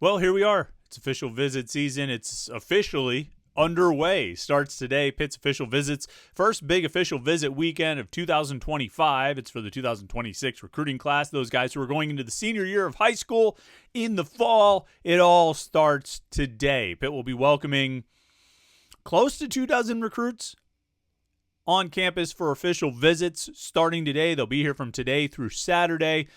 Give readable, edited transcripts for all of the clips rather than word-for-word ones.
Well, here we are. It's official visit season. It's officially underway. Starts today. Pitt's official visits. First big official visit weekend of 2025. It's for the 2026 recruiting class. Those guys who are going into the senior year of high school in the fall. It all starts today. Pitt will be welcoming close to 24 recruits on campus for official visits starting today. They'll be here from today through Saturday.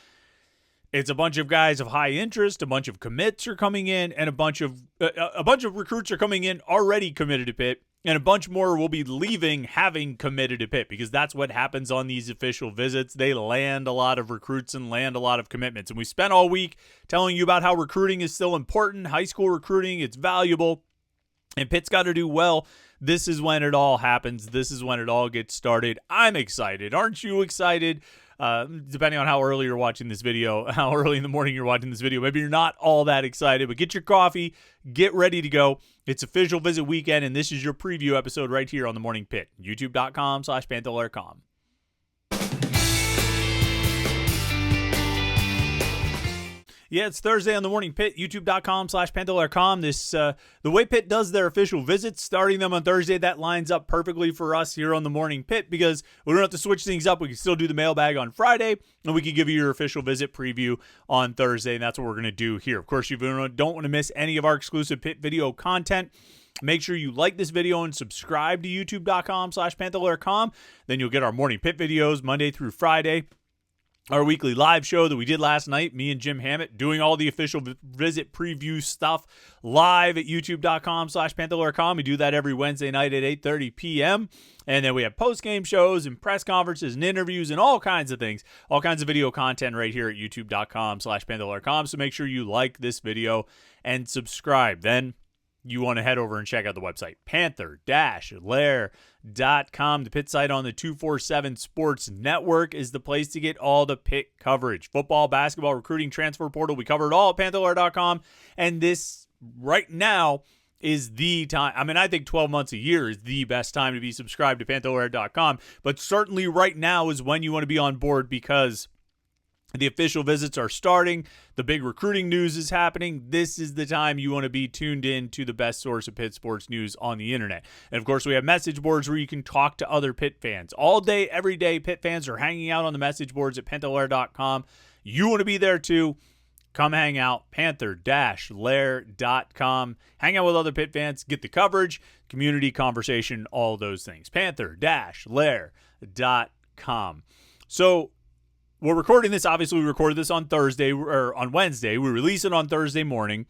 It's a bunch of guys of high interest, a bunch of commits are coming in, and a bunch of recruits are coming in already committed to Pitt, and a bunch more will be leaving having committed to Pitt, because that's what happens on these official visits. They land a lot of recruits and land a lot of commitments. And we spent all week telling you about how recruiting is still important, high school recruiting, it's valuable, and Pitt's got to do well. This is when it all happens. This is when it all gets started. I'm excited. Aren't you excited? Depending on how early you're watching this video, how early in the morning you're watching this video. Maybe you're not all that excited, but get your coffee, get ready to go. It's official visit weekend, and this is your preview episode right here on the Morning Pitt. YouTube.com/Panther-Lair.com. Yeah, it's Thursday on the Morning Pitt, youtube.com/Panther-Lair.com. The way Pitt does their official visits, starting them on Thursday, that lines up perfectly for us here on the Morning Pitt, because we don't have to switch things up. We can still do the mailbag on Friday, and we can give you your official visit preview on Thursday, and that's what we're going to do here. Of course, if you don't want to miss any of our exclusive Pitt video content, make sure you like this video and subscribe to youtube.com/Panther-Lair.com. Then you'll get our Morning Pitt videos Monday through Friday. Our weekly live show that we did last night, me and Jim Hammett doing all the official visit preview stuff live at youtube.com/Panther-Lair.com. We do that every Wednesday night at 8:30 p.m. And then we have post-game shows and press conferences and interviews and all kinds of things, all kinds of video content right here at youtube.com/Panther-Lair.com. So make sure you like this video and subscribe. Then you want to head over and check out the website, Panther-Lair.com. The Pitt site on the 247 Sports Network is the place to get all the Pitt coverage. Football, basketball, recruiting, transfer portal. We cover it all at Panther-Lair.com. And this right now is the time. I mean, I think 12 months a year is the best time to be subscribed to Panther-Lair.com. But certainly right now is when you want to be on board, because the official visits are starting. The big recruiting news is happening. This is the time you want to be tuned in to the best source of Pitt sports news on the internet. And of course, we have message boards where you can talk to other Pitt fans. All day, every day, Pitt fans are hanging out on the message boards at Panther-Lair.com. You want to be there too. Come hang out, Panther-Lair.com. Hang out with other Pitt fans, get the coverage, community conversation, all those things. Panther-Lair.com. So, we're recording this. Obviously, we recorded this on Thursday or on Wednesday. We release it on Thursday morning.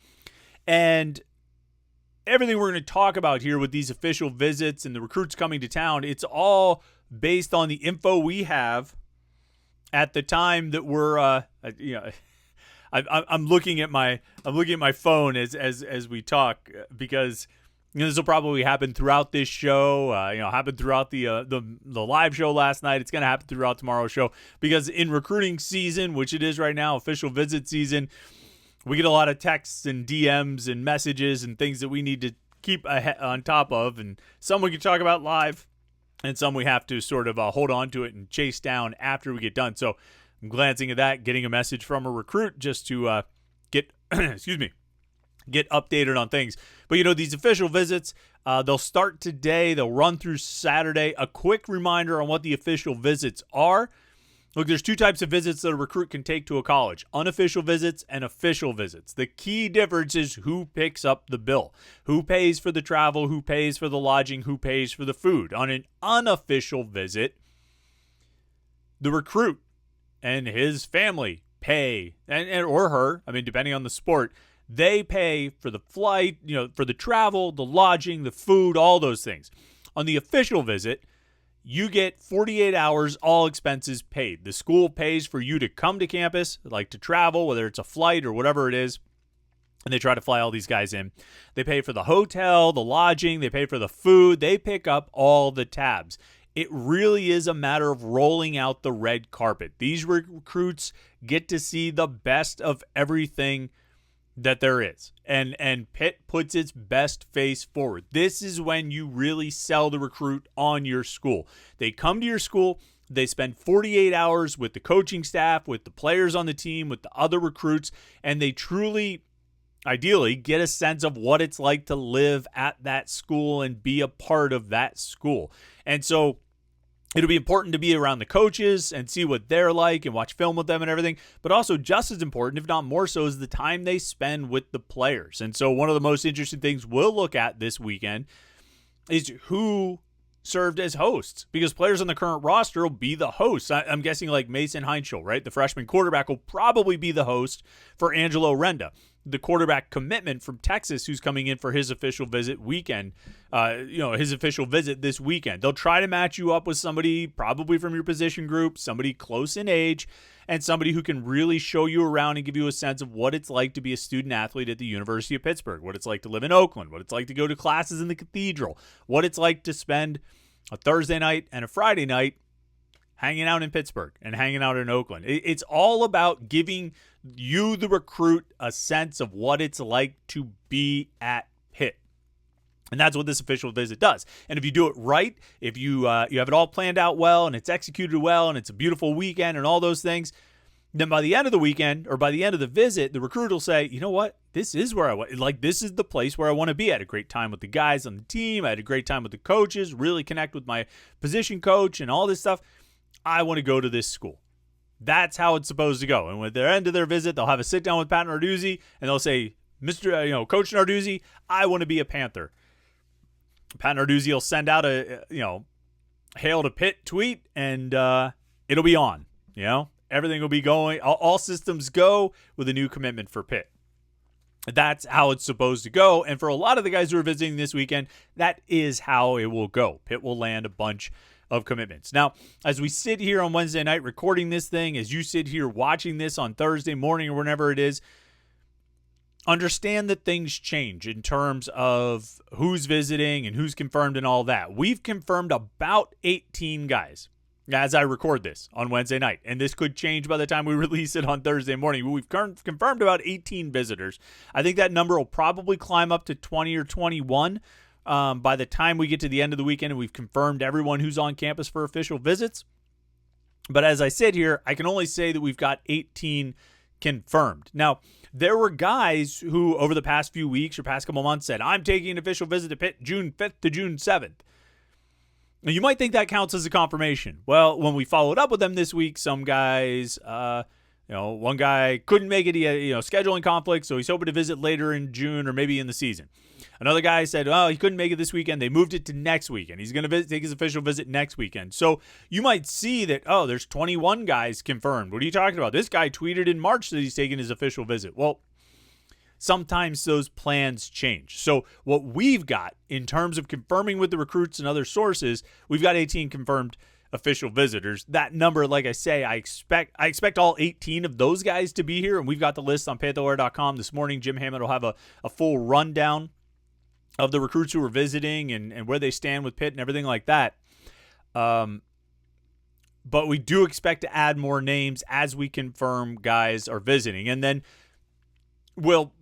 And everything we're going to talk about here with these official visits and the recruits coming to town, it's all based on the info we have at the time that we're, I'm looking at my phone as we talk, because this will probably happen throughout this show. Happened throughout the live show last night. It's going to happen throughout tomorrow's show, because in recruiting season, which it is right now, official visit season, we get a lot of texts and DMs and messages and things that we need to keep on top of, and some we can talk about live, and some we have to sort of hold on to it and chase down after we get done. So I'm glancing at that, getting a message from a recruit just to get get updated on things. But, these official visits, they'll start today. They'll run through Saturday. A quick reminder on what the official visits are. Look, there's two types of visits that a recruit can take to a college: unofficial visits and official visits. The key difference is who picks up the bill, who pays for the travel, who pays for the lodging, who pays for the food. On an unofficial visit, the recruit and his family pay, or her, depending on the sport, they pay for the flight, for the travel, the lodging, the food, all those things. On the official visit, you get 48 hours, all expenses paid. The school pays for you to come to campus, like to travel, whether it's a flight or whatever it is, and they try to fly all these guys in. They pay for the hotel, the lodging, they pay for the food, they pick up all the tabs. It really is a matter of rolling out the red carpet. These recruits get to see the best of everything that there is. And Pitt puts its best face forward. This is when you really sell the recruit on your school. They come to your school, they spend 48 hours with the coaching staff, with the players on the team, with the other recruits, and they truly ideally get a sense of what it's like to live at that school and be a part of that school. And so it'll be important to be around the coaches and see what they're like and watch film with them and everything. But also just as important, if not more so, is the time they spend with the players. And so one of the most interesting things we'll look at this weekend is who served as hosts, because players on the current roster will be the hosts. I'm guessing like Mason Heinschel, right? The freshman quarterback will probably be the host for Angelo Renda, the quarterback commitment from Texas who's coming in for his official visit weekend, his official visit this weekend. They'll try to match you up with somebody probably from your position group, somebody close in age, and somebody who can really show you around and give you a sense of what it's like to be a student athlete at the University of Pittsburgh, what it's like to live in Oakland, what it's like to go to classes in the Cathedral, what it's like to spend a Thursday night and a Friday night hanging out in Pittsburgh and hanging out in Oakland. It's all about giving you, the recruit, a sense of what it's like to be at Pitt. And that's what this official visit does. And if you do it right, if you have it all planned out well and it's executed well and it's a beautiful weekend and all those things, then by the end of the weekend or by the end of the visit, the recruit will say, you know what? This is where I want. Like, this is the place where I want to be. I had a great time with the guys on the team. I had a great time with the coaches, really connect with my position coach and all this stuff. I want to go to this school. That's how it's supposed to go. And at the end of their visit, they'll have a sit down with Pat Narduzzi and they'll say, Coach Narduzzi, I want to be a Panther. Pat Narduzzi will send out a, hail to Pitt tweet and it'll be on, Everything will be going. All systems go with a new commitment for Pitt. That's how it's supposed to go. And for a lot of the guys who are visiting this weekend, that is how it will go. Pitt will land a bunch of commitments. Now, as we sit here on Wednesday night recording this thing, as you sit here watching this on Thursday morning or whenever it is, understand that things change in terms of who's visiting and who's confirmed and all that. We've confirmed about 18 guys as I record this on Wednesday night, and this could change by the time we release it on Thursday morning. We've confirmed about 18 visitors. I think that number will probably climb up to 20 or 21 by the time we get to the end of the weekend and we've confirmed everyone who's on campus for official visits. But as I sit here, I can only say that we've got 18 confirmed. Now, there were guys who over the past few weeks or past couple months said, I'm taking an official visit to Pitt June 5th to June 7th. Now, you might think that counts as a confirmation. Well, when we followed up with them this week, some guys, one guy couldn't make it. He had, scheduling conflicts, so he's hoping to visit later in June or maybe in the season. Another guy said, he couldn't make it this weekend. They moved it to next weekend. He's going to take his official visit next weekend. So you might see that, there's 21 guys confirmed. What are you talking about? This guy tweeted in March that he's taking his official visit. Well, sometimes those plans change. So what we've got in terms of confirming with the recruits and other sources, we've got 18 confirmed official visitors. That number, like I say, I expect all 18 of those guys to be here, and we've got the list on Panther-Lair.com this morning. Jim Hammond will have a full rundown of the recruits who are visiting and where they stand with Pitt and everything like that. But we do expect to add more names as we confirm guys are visiting. And then we'll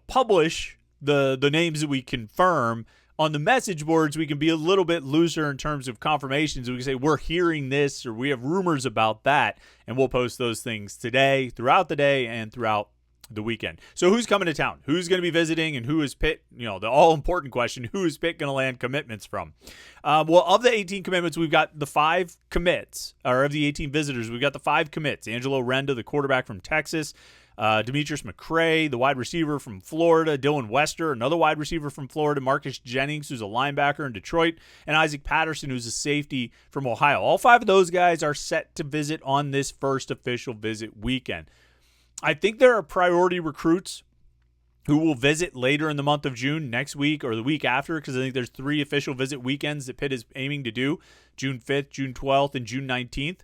publish the names that we confirm on the message boards. We can be a little bit looser in terms of confirmations. We can say we're hearing this or we have rumors about that, and we'll post those things today, throughout the day, and throughout the weekend. So who's coming to town? Who's going to be visiting, and who is Pitt? The all-important question, who is Pitt going to land commitments from? Well, of the 18 commitments, we've got the 5 commits, or of the 18 visitors, we've got the 5 commits. Angelo Renda, the quarterback from Texas, Demetrius McCray, the wide receiver from Florida, Dylan Wester, another wide receiver from Florida, Marcus Jennings, who's a linebacker in Detroit, and Isaac Patterson, who's a safety from Ohio. All 5 of those guys are set to visit on this first official visit weekend. I think there are priority recruits who will visit later in the month of June, next week or the week after, because I think there's 3 official visit weekends that Pitt is aiming to do, June 5th, June 12th, and June 19th.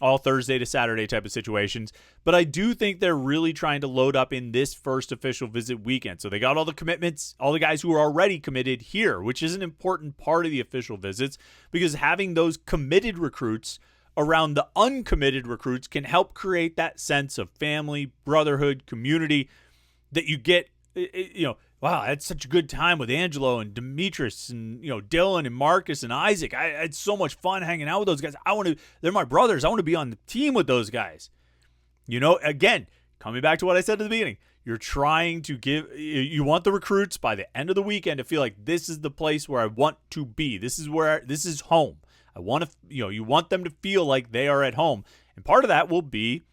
All Thursday to Saturday type of situations. But I do think they're really trying to load up in this first official visit weekend. So they got all the commitments, all the guys who are already committed here, which is an important part of the official visits, because having those committed recruits around the uncommitted recruits can help create that sense of family, brotherhood, community that you get, wow, I had such a good time with Angelo and Demetrius and, Dylan and Marcus and Isaac. I had so much fun hanging out with those guys. They're my brothers. I want to be on the team with those guys. Again, coming back to what I said at the beginning, You're trying to you want the recruits by the end of the weekend to feel like this is the place where I want to be. This is home. I want to, you want them to feel like they are at home. And part of that will be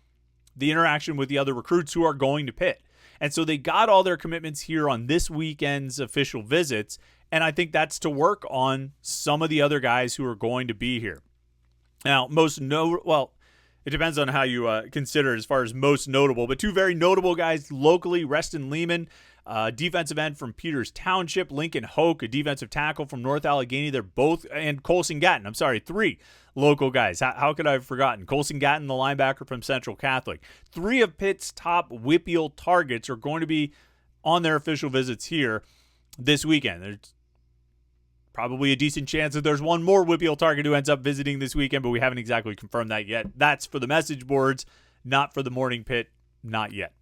the interaction with the other recruits who are going to Pitt. And so they got all their commitments here on this weekend's official visits. And I think that's to work on some of the other guys who are going to be here. Now, it depends on how you consider it as far as most notable, but two very notable guys locally, Reston Lehman, defensive end from Peters Township, Lincoln Hoke, a defensive tackle from North Allegheny. They're both, and Colson Gatton, three local guys. How could I have forgotten? Colson Gatton, the linebacker from Central Catholic. Three of Pitt's top Whippeal targets are going to be on their official visits here this weekend. There's probably a decent chance that there's one more Whippeal target who ends up visiting this weekend, but we haven't exactly confirmed that yet. That's for the message boards, not for the Morning Pitt, not yet.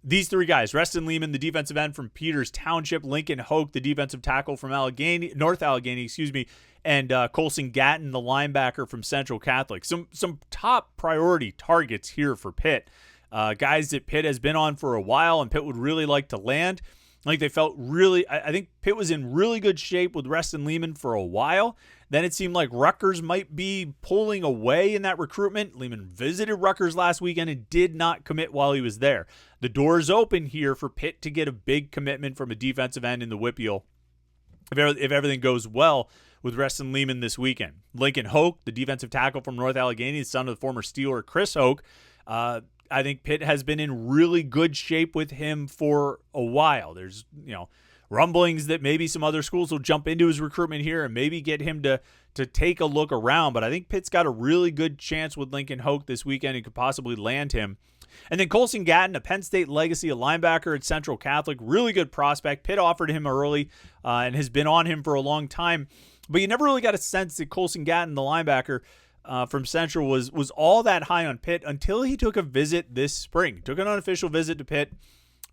These three guys, Reston Lehman, the defensive end from Peters Township, Lincoln Hoke, the defensive tackle from North Allegheny, and Colson Gatton, the linebacker from Central Catholic. Some top priority targets here for Pitt. Guys that Pitt has been on for a while and Pitt would really like to land. Like they felt really, I think Pitt was in really good shape with Reston Lehman for a while. Then it seemed like Rutgers might be pulling away in that recruitment. Lehman visited Rutgers last weekend and did not commit while he was there. The door is open here for Pitt to get a big commitment from a defensive end in the Whippeal if everything goes well with Reston Lehman this weekend. Lincoln Hoke, the defensive tackle from North Allegheny, the son of the former Steeler Chris Hoke, I think Pitt has been in really good shape with him for a while. There's, rumblings that maybe some other schools will jump into his recruitment here and maybe get him to take a look around. But I think Pitt's got a really good chance with Lincoln Hoke this weekend and could possibly land him. And then Colson Gatton, a Penn State legacy, a linebacker at Central Catholic, really good prospect. Pitt offered him early and has been on him for a long time. But you never really got a sense that Colson Gatton, the linebacker, from Central was all that high on Pitt until he took a visit this spring. Took an unofficial visit to Pitt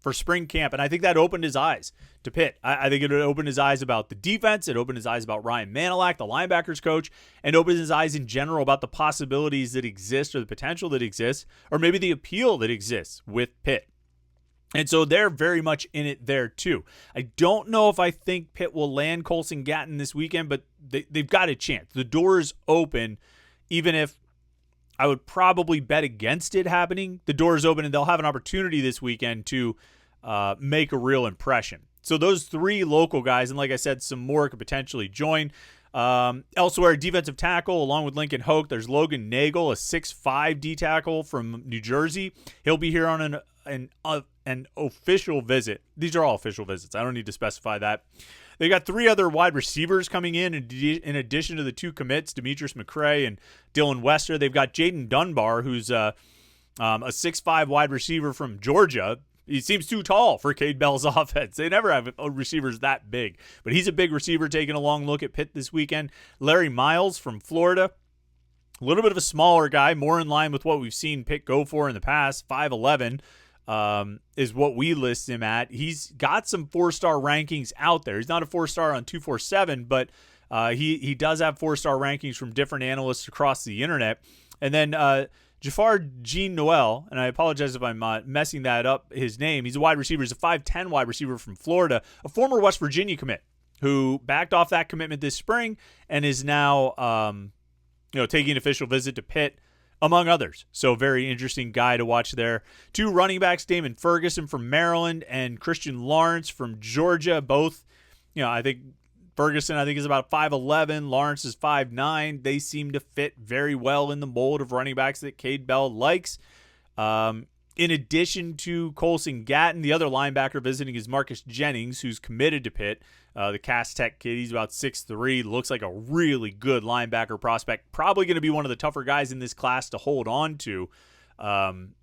for spring camp, and I think that opened his eyes to Pitt. I think it opened his eyes about the defense. It opened his eyes about Ryan Manilak, the linebackers coach, and opened his eyes in general about the possibilities that exist or the potential that exists or maybe the appeal that exists with Pitt. And so they're very much in it there too. I don't know if I think Pitt will land Colson Gatton this weekend, but they've got a chance. The door is open. Even if I would probably bet against it happening, the door is open and they'll have an opportunity this weekend to make a real impression. So those three local guys, and like I said, some more could potentially join. Elsewhere, defensive tackle, along with Lincoln Hoke, there's Logan Nagel, a 6'5" D tackle from New Jersey. He'll be here on an official visit. These are all official visits. I don't need to specify that. They got three other wide receivers coming in addition to the two commits, Demetrius McCray and Dylan Wester. They've got Jaden Dunbar, who's a 6'5" wide receiver from Georgia. He seems too tall for Cade Bell's offense. They never have receivers that big. But he's a big receiver, taking a long look at Pitt this weekend. Larry Miles from Florida. A little bit of a smaller guy, more in line with what we've seen Pitt go for in the past, 5'11". Is what we list him at. He's got some 4-star rankings out there. He's not a 4-star on 247, but he does have 4-star rankings from different analysts across the internet. And then Jafar Jean Noel, and I apologize if I'm messing that up, his name. He's a wide receiver. He's a 5'10" wide receiver from Florida, a former West Virginia commit who backed off that commitment this spring and is now taking an official visit to Pitt, among others. So very interesting guy to watch there. Two running backs, Damon Ferguson from Maryland and Christian Lawrence from Georgia. Both, I think Ferguson, is about 5'11". Lawrence is 5'9". They seem to fit very well in the mold of running backs that Cade Bell likes. In addition to Colson Gatton, the other linebacker visiting is Marcus Jennings, who's committed to Pitt. The Cass Tech kid, he's about 6'3", looks like a really good linebacker prospect. Probably going to be one of the tougher guys in this class to hold on to. When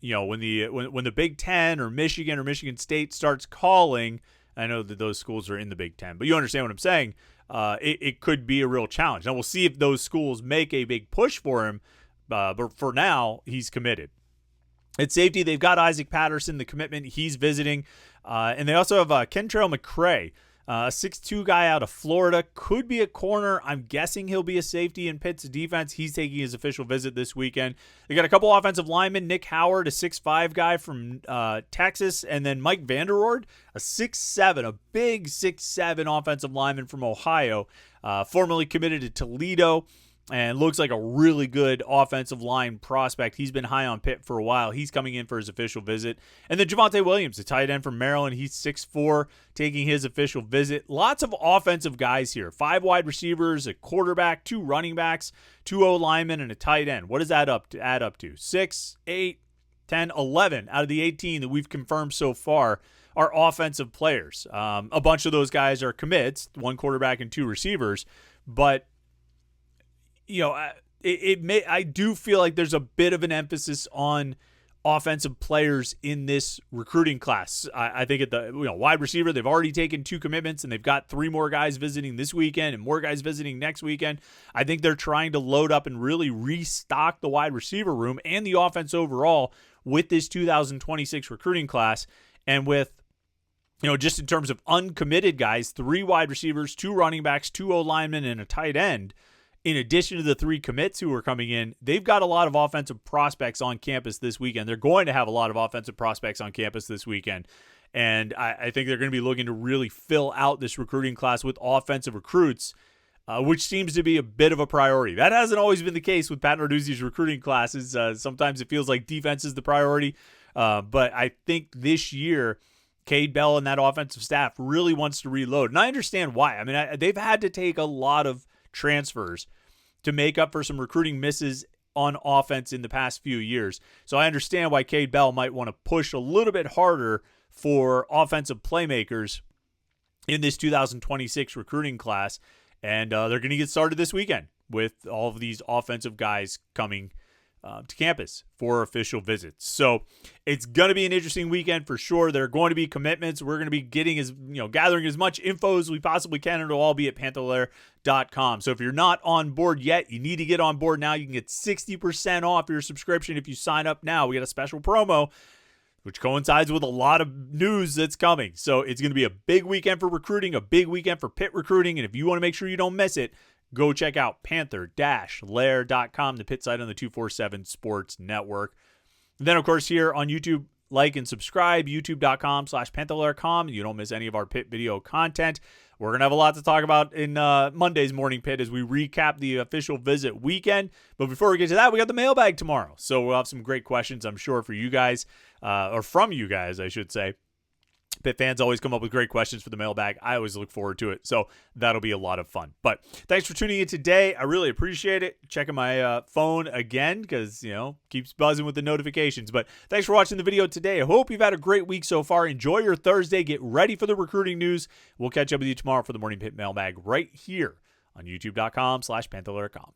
the Big Ten or Michigan State starts calling, I know that those schools are in the Big Ten, but you understand what I'm saying. It could be a real challenge. Now we'll see if those schools make a big push for him, but for now he's committed. At safety, they've got Isaac Patterson, the commitment. He's visiting. And they also have Kentrell McCray, 6'2" guy out of Florida. Could be a corner. I'm guessing he'll be a safety in Pitt's defense. He's taking his official visit this weekend. They got a couple offensive linemen. Nick Howard, a 6'5" guy from Texas. And then Mike Vanderord, a 6'7", a big 6'7" offensive lineman from Ohio. Formerly committed to Toledo. And looks like a really good offensive line prospect. He's been high on Pitt for a while. He's coming in for his official visit. And then Javonte Williams, a tight end from Maryland. He's 6'4", taking his official visit. Lots of offensive guys here. 5 wide receivers, a quarterback, 2 running backs, 2 O-linemen, and a tight end. What does that add up to? 6, 8, 10, 11 out of the 18 that we've confirmed so far are offensive players. A bunch of those guys are commits, 1 quarterback and 2 receivers. But I do feel like there's a bit of an emphasis on offensive players in this recruiting class. I think at the wide receiver, they've already taken 2 commitments, and they've got 3 more guys visiting this weekend and more guys visiting next weekend. I think they're trying to load up and really restock the wide receiver room and the offense overall with this 2026 recruiting class. And with just in terms of uncommitted guys, 3 wide receivers, 2 running backs, 2 O-linemen, and a tight end. In addition to the 3 commits who are coming in, they've got a lot of offensive prospects on campus this weekend. They're going to have a lot of offensive prospects on campus this weekend. And I think they're going to be looking to really fill out this recruiting class with offensive recruits, which seems to be a bit of a priority. That hasn't always been the case with Pat Narduzzi's recruiting classes. Sometimes it feels like defense is the priority. But I think this year, Cade Bell and that offensive staff really wants to reload. And I understand why. I mean, they've had to take a lot of transfers to make up for some recruiting misses on offense in the past few years. So I understand why Cade Bell might want to push a little bit harder for offensive playmakers in this 2026 recruiting class. And they're going to get started this weekend with all of these offensive guys coming to campus for official visits. So it's going to be an interesting weekend for sure. There are going to be commitments. We're going to be gathering as much info as we possibly can. It'll all be at Panther-Lair.com. So if you're not on board yet, you need to get on board now. You can get 60% off your subscription if you sign up now. We got a special promo, which coincides with a lot of news that's coming. So it's going to be a big weekend for recruiting, a big weekend for Pitt recruiting. And if you want to make sure you don't miss it, go check out Panther-Lair.com, the Pitt site on the 247 Sports Network. And then, of course, here on YouTube, like and subscribe, youtube.com/Panther-Lair.com. You don't miss any of our Pitt video content. We're going to have a lot to talk about in Monday's Morning Pitt as we recap the official visit weekend. But before we get to that, we got the mailbag tomorrow. So we'll have some great questions, I'm sure, for you guys, or from you guys, I should say. Pitt fans always come up with great questions for the mailbag. I always look forward to it. So that'll be a lot of fun. But thanks for tuning in today. I really appreciate it. Checking my phone again because, keeps buzzing with the notifications. But thanks for watching the video today. I hope you've had a great week so far. Enjoy your Thursday. Get ready for the recruiting news. We'll catch up with you tomorrow for the Morning Pitt mailbag right here on youtube.com/Panther-Lair.com.